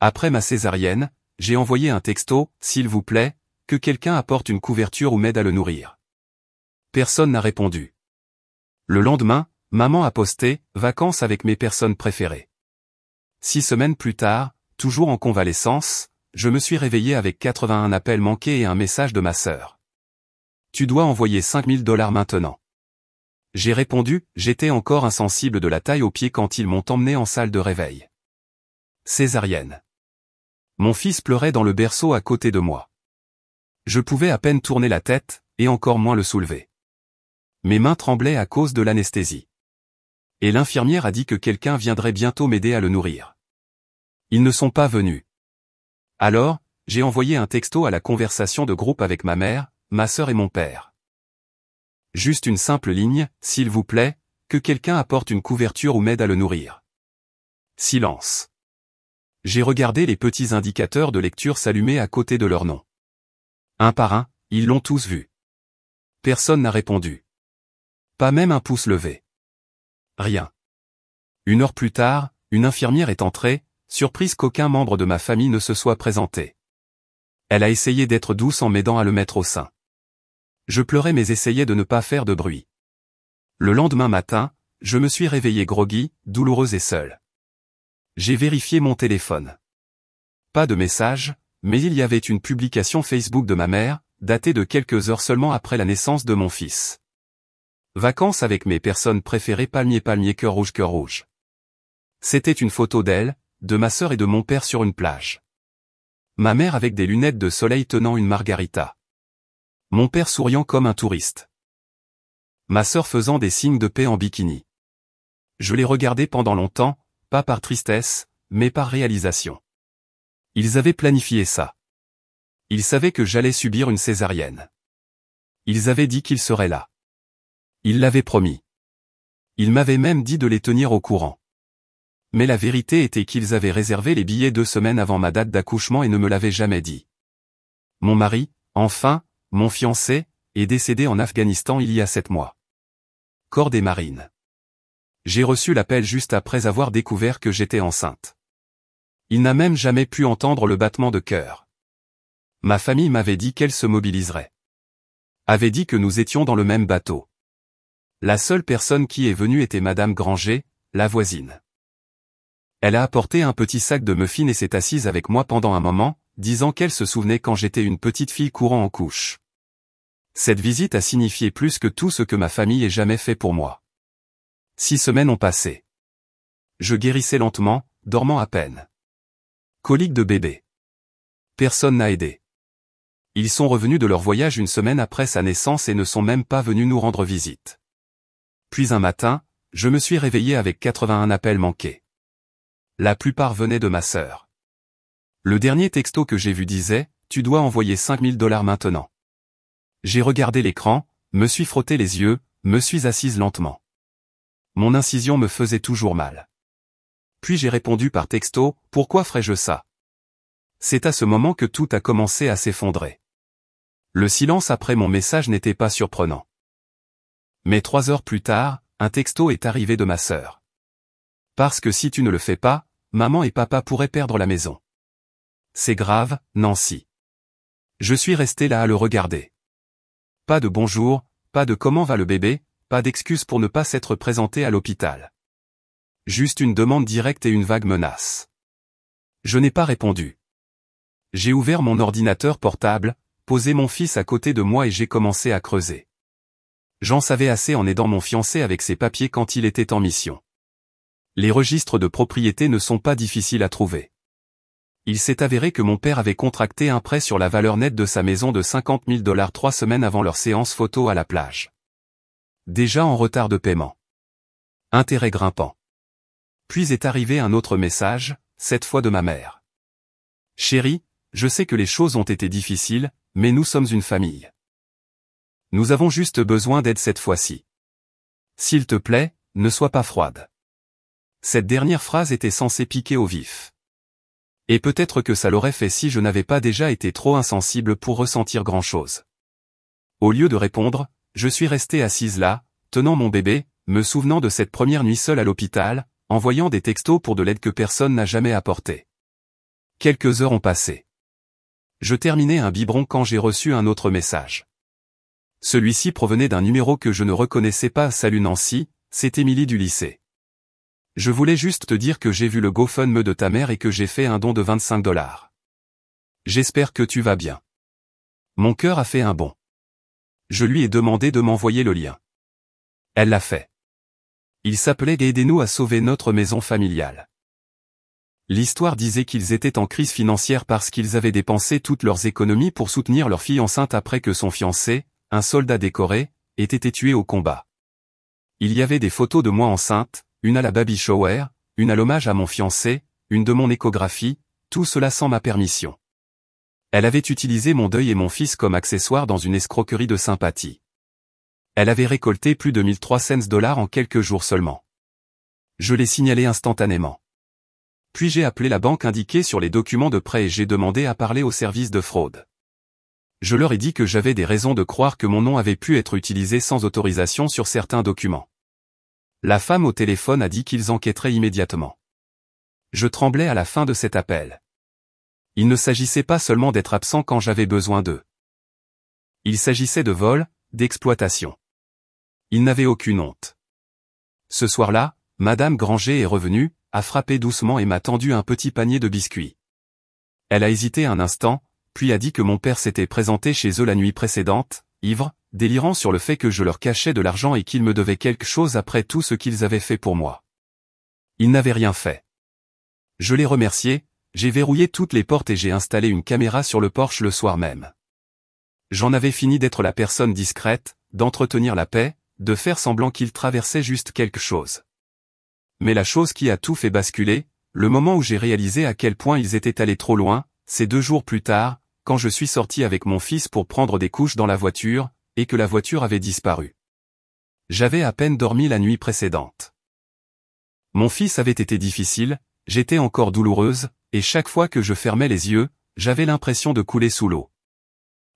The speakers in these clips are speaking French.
Après ma césarienne, j'ai envoyé un texto, s'il vous plaît, que quelqu'un apporte une couverture ou m'aide à le nourrir. Personne n'a répondu. Le lendemain, maman a posté « Vacances avec mes personnes préférées ». 6 semaines plus tard, toujours en convalescence, je me suis réveillé avec 81 appels manqués et un message de ma sœur. Tu dois envoyer $5000 maintenant. J'ai répondu, j'étais encore insensible de la taille aux pieds quand ils m'ont emmené en salle de réveil. Césarienne. Mon fils pleurait dans le berceau à côté de moi. Je pouvais à peine tourner la tête, et encore moins le soulever. Mes mains tremblaient à cause de l'anesthésie. Et l'infirmière a dit que quelqu'un viendrait bientôt m'aider à le nourrir. Ils ne sont pas venus. Alors, j'ai envoyé un texto à la conversation de groupe avec ma mère, ma sœur et mon père. Juste une simple ligne, s'il vous plaît, que quelqu'un apporte une couverture ou m'aide à le nourrir. Silence. J'ai regardé les petits indicateurs de lecture s'allumer à côté de leur nom. Un par un, ils l'ont tous vu. Personne n'a répondu. Pas même un pouce levé. Rien. 1 heure plus tard, une infirmière est entrée, surprise qu'aucun membre de ma famille ne se soit présenté. Elle a essayé d'être douce en m'aidant à le mettre au sein. Je pleurais mais essayais de ne pas faire de bruit. Le lendemain matin, je me suis réveillé groggy, douloureuse et seule. J'ai vérifié mon téléphone. Pas de message, mais il y avait une publication Facebook de ma mère, datée de quelques heures seulement après la naissance de mon fils. Vacances avec mes personnes préférées palmier cœur rouge cœur rouge. C'était une photo d'elle, de ma sœur et de mon père sur une plage. Ma mère avec des lunettes de soleil tenant une margarita. Mon père souriant comme un touriste. Ma sœur faisant des signes de paix en bikini. Je les regardais pendant longtemps, pas par tristesse, mais par réalisation. Ils avaient planifié ça. Ils savaient que j'allais subir une césarienne. Ils avaient dit qu'ils seraient là. Ils l'avaient promis. Ils m'avaient même dit de les tenir au courant. Mais la vérité était qu'ils avaient réservé les billets 2 semaines avant ma date d'accouchement et ne me l'avaient jamais dit. Mon mari, enfin, mon fiancé, est décédé en Afghanistan il y a 7 mois. Corps des marines. J'ai reçu l'appel juste après avoir découvert que j'étais enceinte. Il n'a même jamais pu entendre le battement de cœur. Ma famille m'avait dit qu'elle se mobiliserait. Avait dit que nous étions dans le même bateau. La seule personne qui est venue était Madame Granger, la voisine. Elle a apporté un petit sac de muffins et s'est assise avec moi pendant un moment, disant qu'elle se souvenait quand j'étais une petite fille courant en couche. Cette visite a signifié plus que tout ce que ma famille ait jamais fait pour moi. 6 semaines ont passé. Je guérissais lentement, dormant à peine. Colique de bébé. Personne n'a aidé. Ils sont revenus de leur voyage 1 semaine après sa naissance et ne sont même pas venus nous rendre visite. Puis un matin, je me suis réveillé avec 81 appels manqués. La plupart venaient de ma sœur. Le dernier texto que j'ai vu disait « Tu dois envoyer $5000 maintenant ». J'ai regardé l'écran, me suis frotté les yeux, me suis assise lentement. Mon incision me faisait toujours mal. Puis j'ai répondu par texto « Pourquoi ferais-je ça ?» C'est à ce moment que tout a commencé à s'effondrer. Le silence après mon message n'était pas surprenant. Mais 3 heures plus tard, un texto est arrivé de ma sœur. Parce que si tu ne le fais pas, maman et papa pourraient perdre la maison. C'est grave, Nancy. Je suis resté là à le regarder. Pas de bonjour, pas de comment va le bébé, pas d'excuse pour ne pas s'être présenté à l'hôpital. Juste une demande directe et une vague menace. Je n'ai pas répondu. J'ai ouvert mon ordinateur portable, posé mon fils à côté de moi et j'ai commencé à creuser. J'en savais assez en aidant mon fiancé avec ses papiers quand il était en mission. Les registres de propriété ne sont pas difficiles à trouver. Il s'est avéré que mon père avait contracté un prêt sur la valeur nette de sa maison de $50 000 3 semaines avant leur séance photo à la plage. Déjà en retard de paiement. Intérêt grimpant. Puis est arrivé un autre message, cette fois de ma mère. Chérie, je sais que les choses ont été difficiles, mais nous sommes une famille. Nous avons juste besoin d'aide cette fois-ci. S'il te plaît, ne sois pas froide. Cette dernière phrase était censée piquer au vif. Et peut-être que ça l'aurait fait si je n'avais pas déjà été trop insensible pour ressentir grand-chose. Au lieu de répondre, je suis restée assise là, tenant mon bébé, me souvenant de cette première nuit seule à l'hôpital, envoyant des textos pour de l'aide que personne n'a jamais apportée. Quelques heures ont passé. Je terminais un biberon quand j'ai reçu un autre message. Celui-ci provenait d'un numéro que je ne reconnaissais pas. Salut Nancy, c'est Émilie du lycée. Je voulais juste te dire que j'ai vu le GoFundMe de ta mère et que j'ai fait un don de 25 $. J'espère que tu vas bien. Mon cœur a fait un bond. Je lui ai demandé de m'envoyer le lien. Elle l'a fait. Il s'appelait « Aidez-nous à sauver notre maison familiale ». L'histoire disait qu'ils étaient en crise financière parce qu'ils avaient dépensé toutes leurs économies pour soutenir leur fille enceinte après que son fiancé, un soldat décoré, ait été tué au combat. Il y avait des photos de moi enceinte, une à la baby shower, une à l'hommage à mon fiancé, une de mon échographie, tout cela sans ma permission. Elle avait utilisé mon deuil et mon fils comme accessoire dans une escroquerie de sympathie. Elle avait récolté plus de 1300 $ en quelques jours seulement. Je l'ai signalé instantanément. Puis j'ai appelé la banque indiquée sur les documents de prêt et j'ai demandé à parler au service de fraude. Je leur ai dit que j'avais des raisons de croire que mon nom avait pu être utilisé sans autorisation sur certains documents. La femme au téléphone a dit qu'ils enquêteraient immédiatement. Je tremblais à la fin de cet appel. Il ne s'agissait pas seulement d'être absent quand j'avais besoin d'eux. Il s'agissait de vol, d'exploitation. Ils n'avaient aucune honte. Ce soir-là, Madame Granger est revenue, a frappé doucement et m'a tendu un petit panier de biscuits. Elle a hésité un instant, puis a dit que mon père s'était présenté chez eux la nuit précédente, ivre, délirant sur le fait que je leur cachais de l'argent et qu'ils me devaient quelque chose après tout ce qu'ils avaient fait pour moi. Ils n'avaient rien fait. Je les remerciais, j'ai verrouillé toutes les portes et j'ai installé une caméra sur le porche le soir même. J'en avais fini d'être la personne discrète, d'entretenir la paix, de faire semblant qu'ils traversaient juste quelque chose. Mais la chose qui a tout fait basculer, le moment où j'ai réalisé à quel point ils étaient allés trop loin, c'est 2 jours plus tard, quand je suis sorti avec mon fils pour prendre des couches dans la voiture, et que la voiture avait disparu. J'avais à peine dormi la nuit précédente. Mon fils avait été difficile, j'étais encore douloureuse, et chaque fois que je fermais les yeux, j'avais l'impression de couler sous l'eau.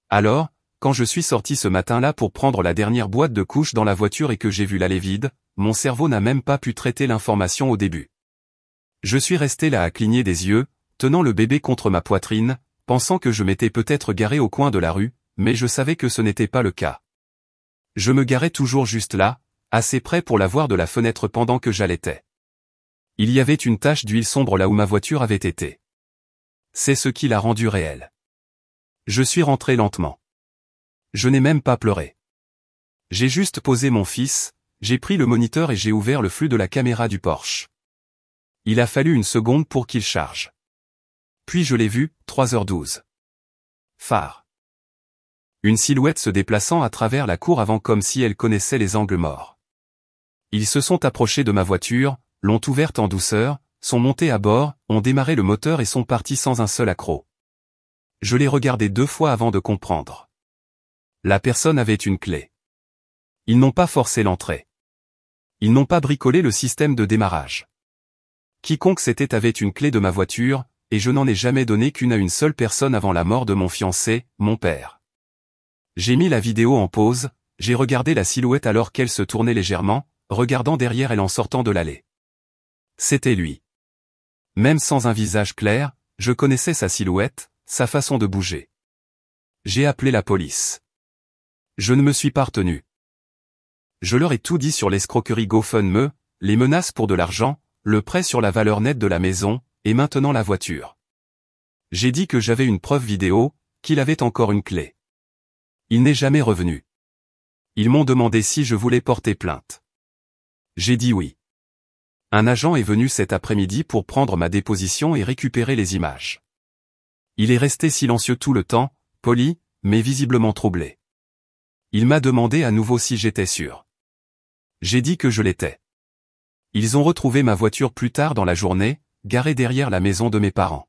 Alors, quand je suis sorti ce matin-là pour prendre la dernière boîte de couches dans la voiture et que j'ai vu l'allée vide, mon cerveau n'a même pas pu traiter l'information au début. Je suis resté là à cligner des yeux, tenant le bébé contre ma poitrine, pensant que je m'étais peut-être garé au coin de la rue, mais je savais que ce n'était pas le cas. Je me garais toujours juste là, assez près pour la voir de la fenêtre pendant que j'allaitais. Il y avait une tache d'huile sombre là où ma voiture avait été. C'est ce qui l'a rendue réelle. Je suis rentré lentement. Je n'ai même pas pleuré. J'ai juste posé mon fils, j'ai pris le moniteur et j'ai ouvert le flux de la caméra du Porsche. Il a fallu une seconde pour qu'il charge. Puis je l'ai vu, 3h12. Phare. Une silhouette se déplaçant à travers la cour avant comme si elle connaissait les angles morts. Ils se sont approchés de ma voiture, l'ont ouverte en douceur, sont montés à bord, ont démarré le moteur et sont partis sans un seul accroc. Je l'ai regardé 2 fois avant de comprendre. La personne avait une clé. Ils n'ont pas forcé l'entrée. Ils n'ont pas bricolé le système de démarrage. Quiconque c'était avait une clé de ma voiture, et je n'en ai jamais donné qu'une à une seule personne avant la mort de mon fiancé, mon père. J'ai mis la vidéo en pause, j'ai regardé la silhouette alors qu'elle se tournait légèrement, regardant derrière elle en sortant de l'allée. C'était lui. Même sans un visage clair, je connaissais sa silhouette, sa façon de bouger. J'ai appelé la police. Je ne me suis pas retenu. Je leur ai tout dit sur l'escroquerie GoFundMe, les menaces pour de l'argent, le prêt sur la valeur nette de la maison, et maintenant la voiture. J'ai dit que j'avais une preuve vidéo, qu'il avait encore une clé. Il n'est jamais revenu. Ils m'ont demandé si je voulais porter plainte. J'ai dit oui. Un agent est venu cet après-midi pour prendre ma déposition et récupérer les images. Il est resté silencieux tout le temps, poli, mais visiblement troublé. Il m'a demandé à nouveau si j'étais sûr. J'ai dit que je l'étais. Ils ont retrouvé ma voiture plus tard dans la journée, garée derrière la maison de mes parents.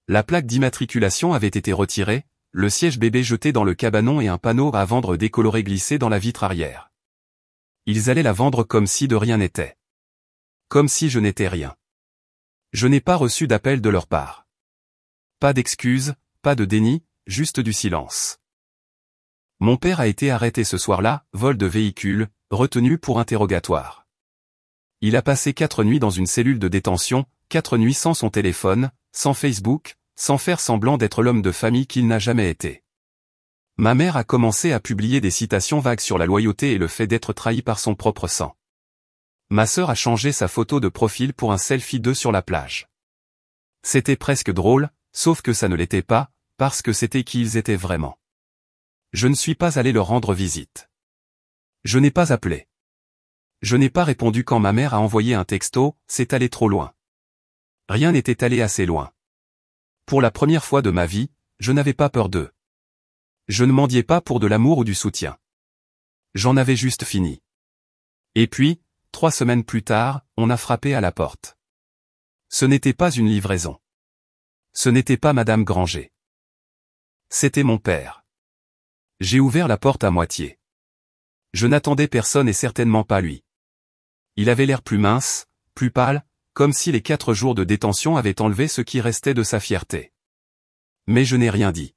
La plaque d'immatriculation avait été retirée, le siège bébé jeté dans le cabanon et un panneau à vendre décoloré glissé dans la vitre arrière. Ils allaient la vendre comme si de rien n'était. Comme si je n'étais rien. Je n'ai pas reçu d'appel de leur part. Pas d'excuses, pas de déni, juste du silence. Mon père a été arrêté ce soir-là, vol de véhicule, retenu pour interrogatoire. Il a passé 4 nuits dans une cellule de détention, 4 nuits sans son téléphone, sans Facebook, sans faire semblant d'être l'homme de famille qu'il n'a jamais été. Ma mère a commencé à publier des citations vagues sur la loyauté et le fait d'être trahi par son propre sang. Ma sœur a changé sa photo de profil pour un selfie d'eux sur la plage. C'était presque drôle, sauf que ça ne l'était pas, parce que c'était qui ils étaient vraiment. Je ne suis pas allé leur rendre visite. Je n'ai pas appelé. Je n'ai pas répondu quand ma mère a envoyé un texto, c'est allé trop loin. Rien n'était allé assez loin. Pour la première fois de ma vie, je n'avais pas peur d'eux. Je ne mendiais pas pour de l'amour ou du soutien. J'en avais juste fini. Et puis, 3 semaines plus tard, on a frappé à la porte. Ce n'était pas une livraison. Ce n'était pas Madame Granger. C'était mon père. J'ai ouvert la porte à moitié. Je n'attendais personne et certainement pas lui. Il avait l'air plus mince, plus pâle, comme si les 4 jours de détention avaient enlevé ce qui restait de sa fierté. Mais je n'ai rien dit.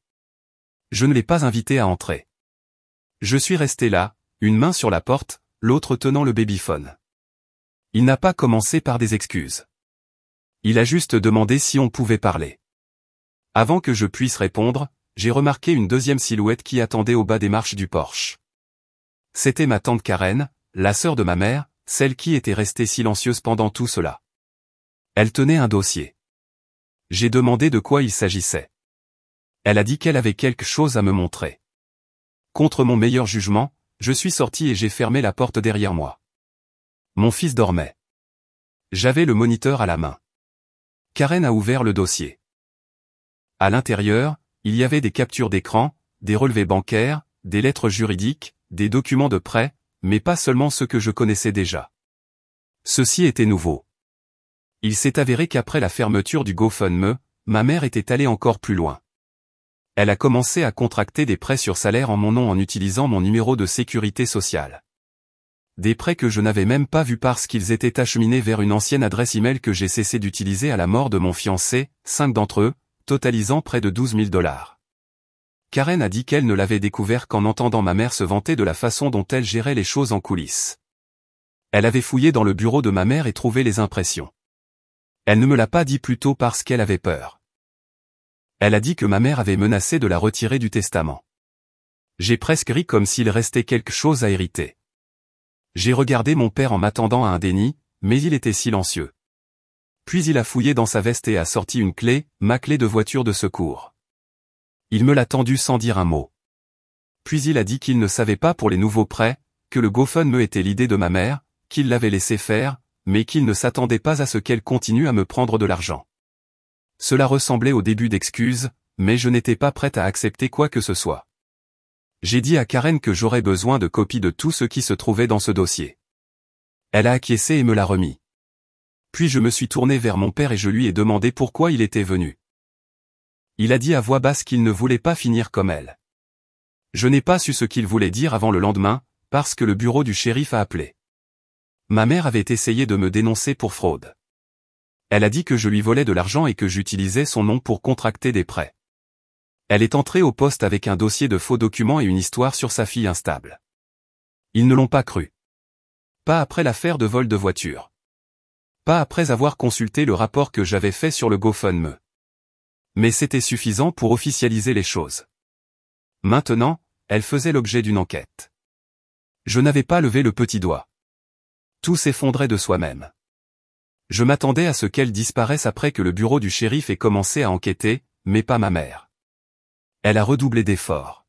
Je ne l'ai pas invité à entrer. Je suis resté là, une main sur la porte, l'autre tenant le babyphone. Il n'a pas commencé par des excuses. Il a juste demandé si on pouvait parler. Avant que je puisse répondre, j'ai remarqué une deuxième silhouette qui attendait au bas des marches du porche. C'était ma tante Karen, la sœur de ma mère, celle qui était restée silencieuse pendant tout cela. Elle tenait un dossier. J'ai demandé de quoi il s'agissait. Elle a dit qu'elle avait quelque chose à me montrer. Contre mon meilleur jugement, je suis sorti et j'ai fermé la porte derrière moi. Mon fils dormait. J'avais le moniteur à la main. Karen a ouvert le dossier. À l'intérieur, il y avait des captures d'écran, des relevés bancaires, des lettres juridiques, des documents de prêt, mais pas seulement ceux que je connaissais déjà. Ceci était nouveau. Il s'est avéré qu'après la fermeture du GoFundMe, ma mère était allée encore plus loin. Elle a commencé à contracter des prêts sur salaire en mon nom en utilisant mon numéro de sécurité sociale. Des prêts que je n'avais même pas vus parce qu'ils étaient acheminés vers une ancienne adresse email que j'ai cessé d'utiliser à la mort de mon fiancé, 5 d'entre eux, totalisant près de 12 000 $. Karen a dit qu'elle ne l'avait découvert qu'en entendant ma mère se vanter de la façon dont elle gérait les choses en coulisses. Elle avait fouillé dans le bureau de ma mère et trouvé les impressions. Elle ne me l'a pas dit plus tôt parce qu'elle avait peur. Elle a dit que ma mère avait menacé de la retirer du testament. J'ai presque ri comme s'il restait quelque chose à hériter. J'ai regardé mon père en m'attendant à un déni, mais il était silencieux. Puis il a fouillé dans sa veste et a sorti une clé, ma clé de voiture de secours. Il me l'a tendue sans dire un mot. Puis il a dit qu'il ne savait pas pour les nouveaux prêts, que le GoFundMe était l'idée de ma mère, qu'il l'avait laissé faire, mais qu'il ne s'attendait pas à ce qu'elle continue à me prendre de l'argent. Cela ressemblait au début d'excuses, mais je n'étais pas prête à accepter quoi que ce soit. J'ai dit à Karen que j'aurais besoin de copies de tout ce qui se trouvait dans ce dossier. Elle a acquiescé et me l'a remis. Puis je me suis tourné vers mon père et je lui ai demandé pourquoi il était venu. Il a dit à voix basse qu'il ne voulait pas finir comme elle. Je n'ai pas su ce qu'il voulait dire avant le lendemain, parce que le bureau du shérif a appelé. Ma mère avait essayé de me dénoncer pour fraude. Elle a dit que je lui volais de l'argent et que j'utilisais son nom pour contracter des prêts. Elle est entrée au poste avec un dossier de faux documents et une histoire sur sa fille instable. Ils ne l'ont pas cru. Pas après l'affaire de vol de voiture. Pas après avoir consulté le rapport que j'avais fait sur le GoFundMe. Mais c'était suffisant pour officialiser les choses. Maintenant, elle faisait l'objet d'une enquête. Je n'avais pas levé le petit doigt. Tout s'effondrait de soi-même. Je m'attendais à ce qu'elle disparaisse après que le bureau du shérif ait commencé à enquêter, mais pas ma mère. Elle a redoublé d'efforts.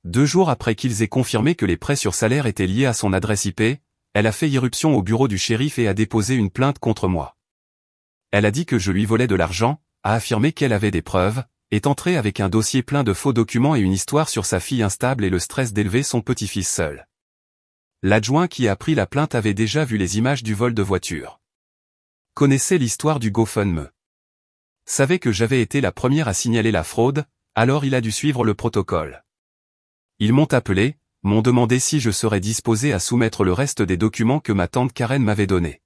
2 jours après qu'ils aient confirmé que les prêts sur salaire étaient liés à son adresse IP, elle a fait irruption au bureau du shérif et a déposé une plainte contre moi. Elle a dit que je lui volais de l'argent, a affirmé qu'elle avait des preuves, est entrée avec un dossier plein de faux documents et une histoire sur sa fille instable et le stress d'élever son petit-fils seul. L'adjoint qui a pris la plainte avait déjà vu les images du vol de voiture. Connaissait l'histoire du GoFundMe. Savait que j'avais été la première à signaler la fraude, alors il a dû suivre le protocole. Ils m'ont appelé, m'ont demandé si je serais disposé à soumettre le reste des documents que ma tante Karen m'avait donnés.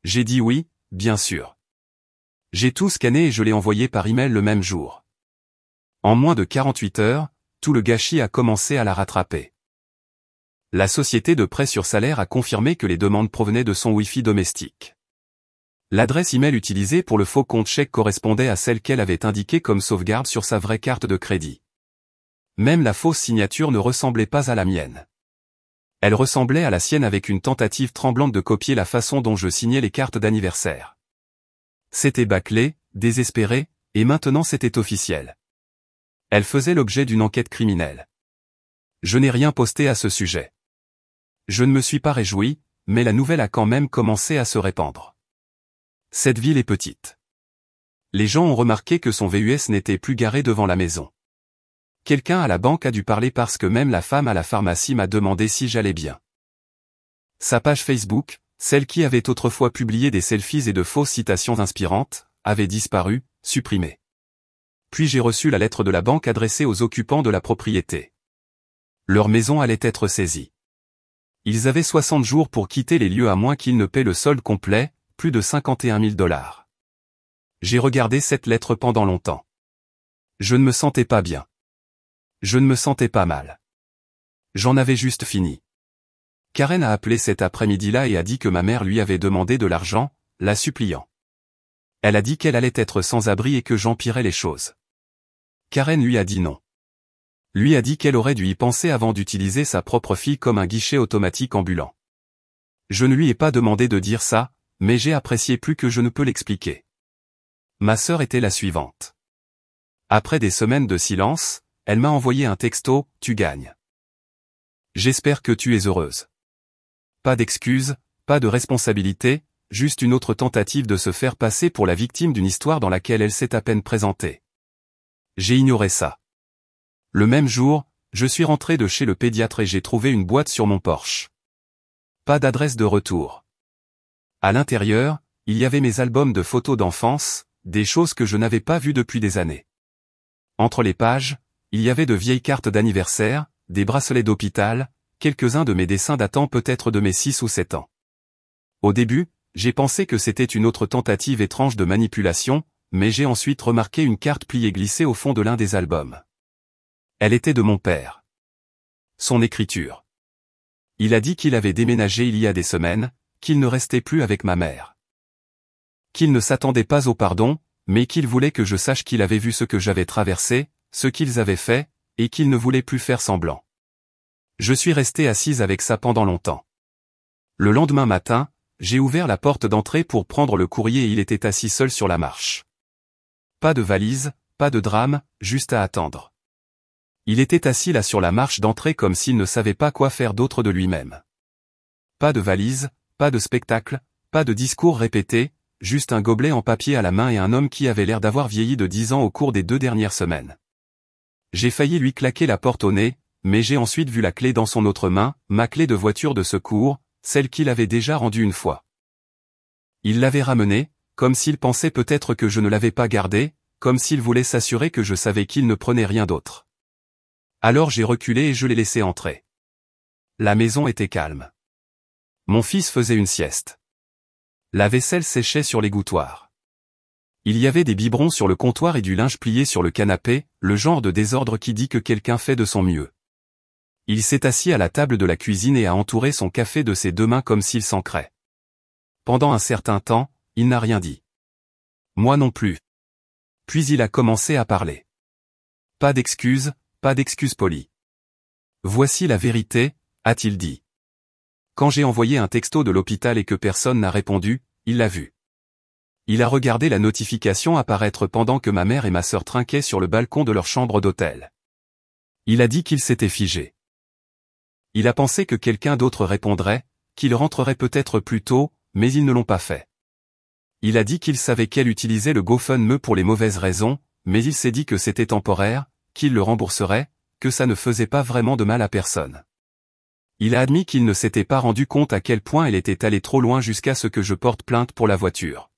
J'ai dit oui, bien sûr. J'ai tout scanné et je l'ai envoyé par email le même jour. En moins de 48 heures, tout le gâchis a commencé à la rattraper. La société de prêt sur salaire a confirmé que les demandes provenaient de son Wi-Fi domestique. L'adresse email utilisée pour le faux compte chèque correspondait à celle qu'elle avait indiquée comme sauvegarde sur sa vraie carte de crédit. Même la fausse signature ne ressemblait pas à la mienne. Elle ressemblait à la sienne avec une tentative tremblante de copier la façon dont je signais les cartes d'anniversaire. C'était bâclé, désespéré, et maintenant c'était officiel. Elle faisait l'objet d'une enquête criminelle. Je n'ai rien posté à ce sujet. Je ne me suis pas réjoui, mais la nouvelle a quand même commencé à se répandre. Cette ville est petite. Les gens ont remarqué que son VUS n'était plus garé devant la maison. Quelqu'un à la banque a dû parler parce que même la femme à la pharmacie m'a demandé si j'allais bien. Sa page Facebook, celle qui avait autrefois publié des selfies et de fausses citations inspirantes, avait disparu, supprimée. Puis j'ai reçu la lettre de la banque adressée aux occupants de la propriété. Leur maison allait être saisie. Ils avaient 60 jours pour quitter les lieux à moins qu'ils ne paient le solde complet, plus de 51 000 $. J'ai regardé cette lettre pendant longtemps. Je ne me sentais pas bien. Je ne me sentais pas mal. J'en avais juste fini. Karen a appelé cet après-midi-là et a dit que ma mère lui avait demandé de l'argent, la suppliant. Elle a dit qu'elle allait être sans abri et que j'empirais les choses. Karen lui a dit non. Lui a dit qu'elle aurait dû y penser avant d'utiliser sa propre fille comme un guichet automatique ambulant. Je ne lui ai pas demandé de dire ça, mais j'ai apprécié plus que je ne peux l'expliquer. Ma sœur était la suivante. Après des semaines de silence, elle m'a envoyé un texto, « Tu gagnes. J'espère que tu es heureuse. » Pas d'excuses, pas de responsabilité, juste une autre tentative de se faire passer pour la victime d'une histoire dans laquelle elle s'est à peine présentée. J'ai ignoré ça. Le même jour, je suis rentré de chez le pédiatre et j'ai trouvé une boîte sur mon porche. Pas d'adresse de retour. À l'intérieur, il y avait mes albums de photos d'enfance, des choses que je n'avais pas vues depuis des années. Entre les pages, il y avait de vieilles cartes d'anniversaire, des bracelets d'hôpital, quelques-uns de mes dessins datant peut-être de mes 6 ou 7 ans. Au début, j'ai pensé que c'était une autre tentative étrange de manipulation, mais j'ai ensuite remarqué une carte pliée glissée au fond de l'un des albums. Elle était de mon père. Son écriture. Il a dit qu'il avait déménagé il y a des semaines, qu'il ne restait plus avec ma mère. Qu'il ne s'attendait pas au pardon, mais qu'il voulait que je sache qu'il avait vu ce que j'avais traversé, ce qu'ils avaient fait, et qu'il ne voulait plus faire semblant. Je suis resté assise avec ça pendant longtemps. Le lendemain matin, j'ai ouvert la porte d'entrée pour prendre le courrier et il était assis seul sur la marche. Pas de valise, pas de drame, juste à attendre. Il était assis là sur la marche d'entrée comme s'il ne savait pas quoi faire d'autre de lui-même. Pas de valise, pas de spectacle, pas de discours répété, juste un gobelet en papier à la main et un homme qui avait l'air d'avoir vieilli de 10 ans au cours des 2 dernières semaines. J'ai failli lui claquer la porte au nez, mais j'ai ensuite vu la clé dans son autre main, ma clé de voiture de secours, celle qu'il avait déjà rendue une fois. Il l'avait ramenée, comme s'il pensait peut-être que je ne l'avais pas gardée, comme s'il voulait s'assurer que je savais qu'il ne prenait rien d'autre. Alors j'ai reculé et je l'ai laissé entrer. La maison était calme. Mon fils faisait une sieste. La vaisselle séchait sur l'égouttoir. Il y avait des biberons sur le comptoir et du linge plié sur le canapé, le genre de désordre qui dit que quelqu'un fait de son mieux. Il s'est assis à la table de la cuisine et a entouré son café de ses 2 mains comme s'il s'ancrait. Pendant un certain temps, il n'a rien dit. Moi non plus. Puis il a commencé à parler. Pas d'excuses polies. Voici la vérité, a-t-il dit. Quand j'ai envoyé un texto de l'hôpital et que personne n'a répondu, il l'a vu. Il a regardé la notification apparaître pendant que ma mère et ma sœur trinquaient sur le balcon de leur chambre d'hôtel. Il a dit qu'il s'était figé. Il a pensé que quelqu'un d'autre répondrait, qu'il rentrerait peut-être plus tôt, mais ils ne l'ont pas fait. Il a dit qu'il savait qu'elle utilisait le GoFundMe pour les mauvaises raisons, mais il s'est dit que c'était temporaire, qu'il le rembourserait, que ça ne faisait pas vraiment de mal à personne. Il a admis qu'il ne s'était pas rendu compte à quel point elle était allée trop loin jusqu'à ce que je porte plainte pour la voiture.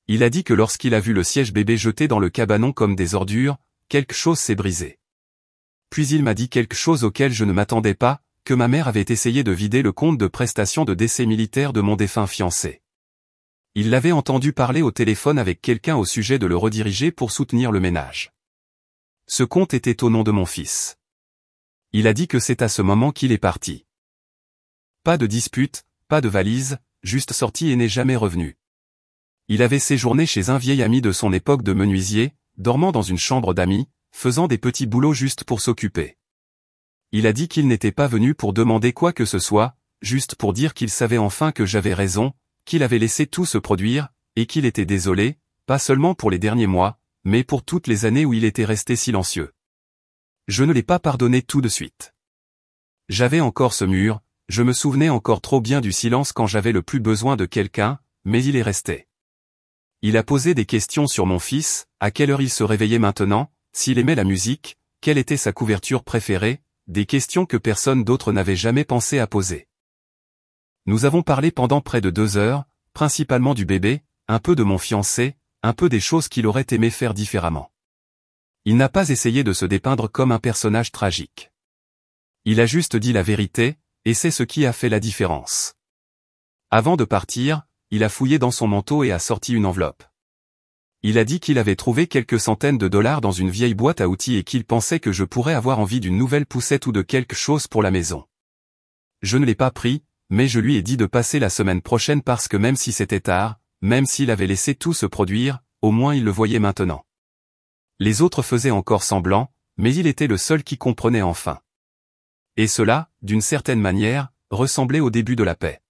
Il a dit que lorsqu'il a vu le siège bébé jeté dans le cabanon comme des ordures, quelque chose s'est brisé. Puis il m'a dit quelque chose auquel je ne m'attendais pas, que ma mère avait essayé de vider le compte de prestations de décès militaire de mon défunt fiancé. Il l'avait entendu parler au téléphone avec quelqu'un au sujet de le rediriger pour soutenir le ménage. Ce compte était au nom de mon fils. Il a dit que c'est à ce moment qu'il est parti. Pas de dispute, pas de valise, juste sorti et n'est jamais revenu. Il avait séjourné chez un vieil ami de son époque de menuisier, dormant dans une chambre d'amis, faisant des petits boulots juste pour s'occuper. Il a dit qu'il n'était pas venu pour demander quoi que ce soit, juste pour dire qu'il savait enfin que j'avais raison, qu'il avait laissé tout se produire, et qu'il était désolé, pas seulement pour les derniers mois, mais pour toutes les années où il était resté silencieux. Je ne l'ai pas pardonné tout de suite. J'avais encore ce mur, je me souvenais encore trop bien du silence quand j'avais le plus besoin de quelqu'un, mais il est resté. Il a posé des questions sur mon fils, à quelle heure il se réveillait maintenant, s'il aimait la musique, quelle était sa couverture préférée, des questions que personne d'autre n'avait jamais pensé à poser. Nous avons parlé pendant près de 2 heures, principalement du bébé, un peu de mon fiancé, un peu des choses qu'il aurait aimé faire différemment. Il n'a pas essayé de se dépeindre comme un personnage tragique. Il a juste dit la vérité, et c'est ce qui a fait la différence. Avant de partir, il a fouillé dans son manteau et a sorti une enveloppe. Il a dit qu'il avait trouvé quelques centaines de dollars dans une vieille boîte à outils et qu'il pensait que je pourrais avoir envie d'une nouvelle poussette ou de quelque chose pour la maison. Je ne l'ai pas pris, mais je lui ai dit de passer la semaine prochaine parce que même si c'était tard, même s'il avait laissé tout se produire, au moins il le voyait maintenant. Les autres faisaient encore semblant, mais il était le seul qui comprenait enfin. Et cela, d'une certaine manière, ressemblait au début de la paix.